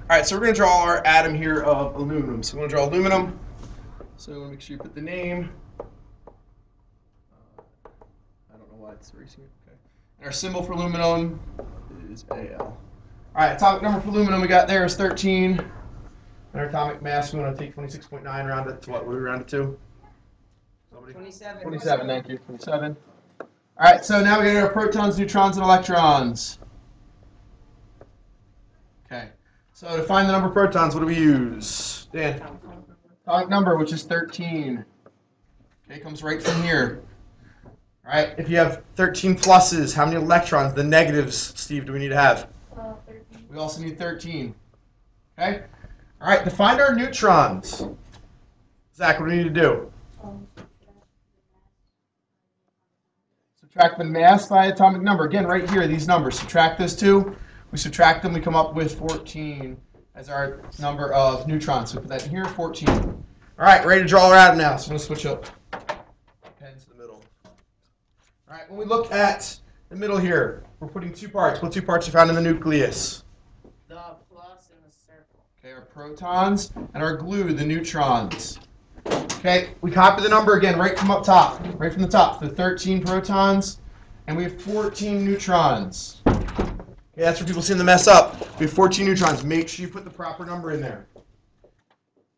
right, so we're going to draw our atom here of aluminum. So we're going to draw aluminum. So we want to make sure you put the name. I don't know why it's erasing it. Okay. And our symbol for aluminum is Al. All right, atomic number for aluminum we got there is 13. And our atomic mass, we want to take 26.9, round it to what? What do we round it to? Somebody? 27. 27, thank you. 27. All right, so now we got our protons, neutrons, and electrons. Okay, so to find the number of protons, what do we use? Dan? Atomic number, which is 13. Okay, comes right from here. All right, if you have 13 pluses, how many electrons? The negatives, Steve, do we need to have? 13. We also need 13. Okay? All right, to find our neutrons. Zach, what do we need to do? Subtract the mass by atomic number. Again, right here, these numbers. Subtract those two. We subtract them, we come up with 14 as our number of neutrons. So we put that in here, 14. All right, ready to draw our atom now. So I'm going to switch up pen to the middle. All right, when we look at the middle here, we're putting two parts. What two parts are found in the nucleus? The plus and the circle. Okay, our protons and our glue, the neutrons. Okay, we copy the number again right from up top, right from the top. The 13 protons, and we have 14 neutrons. Okay, that's where people seem to mess up. We have 14 neutrons. Make sure you put the proper number in there.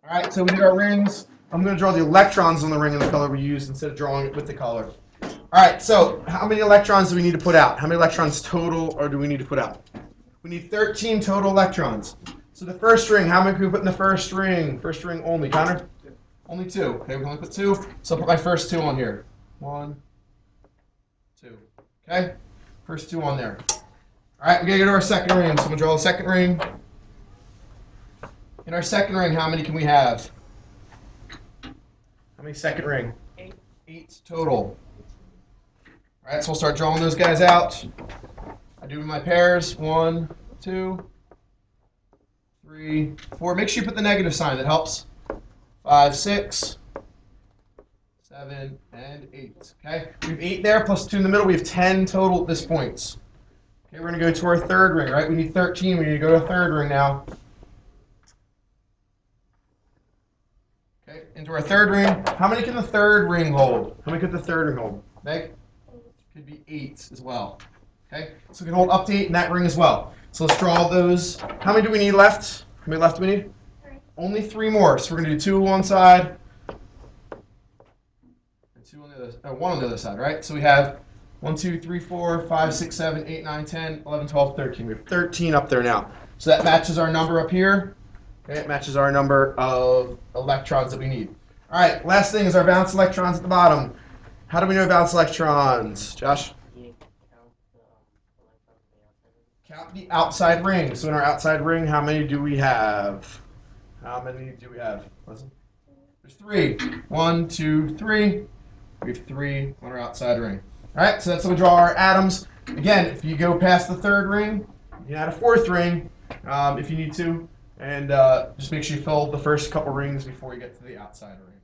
All right, so we did our rings. I'm going to draw the electrons on the ring in the color we used instead of drawing it with the color. All right, so how many electrons do we need to put out? How many electrons total or do we need to put out? We need 13 total electrons. So the first ring, how many can we put in the first ring? First ring only. Connor? Only 2. Okay, we can only put 2. So I'll put my first 2 on here. 1, 2. Okay? First 2 on there. All right, we're going to go to our second ring. So I'm going to draw the second ring. In our second ring, how many can we have? How many second ring? 8. 8 total. All right, so we'll start drawing those guys out. I do my pairs. 1, 2, 3, 4. Make sure you put the negative sign. That helps. 5, 6, 7, and 8. Okay, we have 8 there plus 2 in the middle. We have 10 total at this point. Okay, we're going to go to our third ring, right? We need 13. We need to go to a third ring now. Okay, into our third ring. How many can the third ring hold? How many could the third ring hold? Meg? Could be 8 as well. Okay, so we can hold up to 8 in that ring as well. So let's draw those. How many do we need left? How many left do we need? 3. Only 3 more. So we're going to do 2 on one side and 2 on the other, 1 on the other side, right? So we have 1, 2, 3, 4, 5, 6, 7, 8, 9, 10, 11, 12, 13. We have 13 up there now. So that matches our number up here. Okay, it matches our number of electrons that we need. All right, last thing is our valence electrons at the bottom. How do we know valence electrons? Josh? You count the electrons on the outside. Count the outside ring. So in our outside ring, how many do we have? How many do we have? Listen. There's 3. 1, 2, 3. We have 3 on our outside ring. All right, so that's how we draw our atoms. Again, if you go past the third ring, you can add a fourth ring if you need to. And just make sure you fill the first couple rings before you get to the outside ring.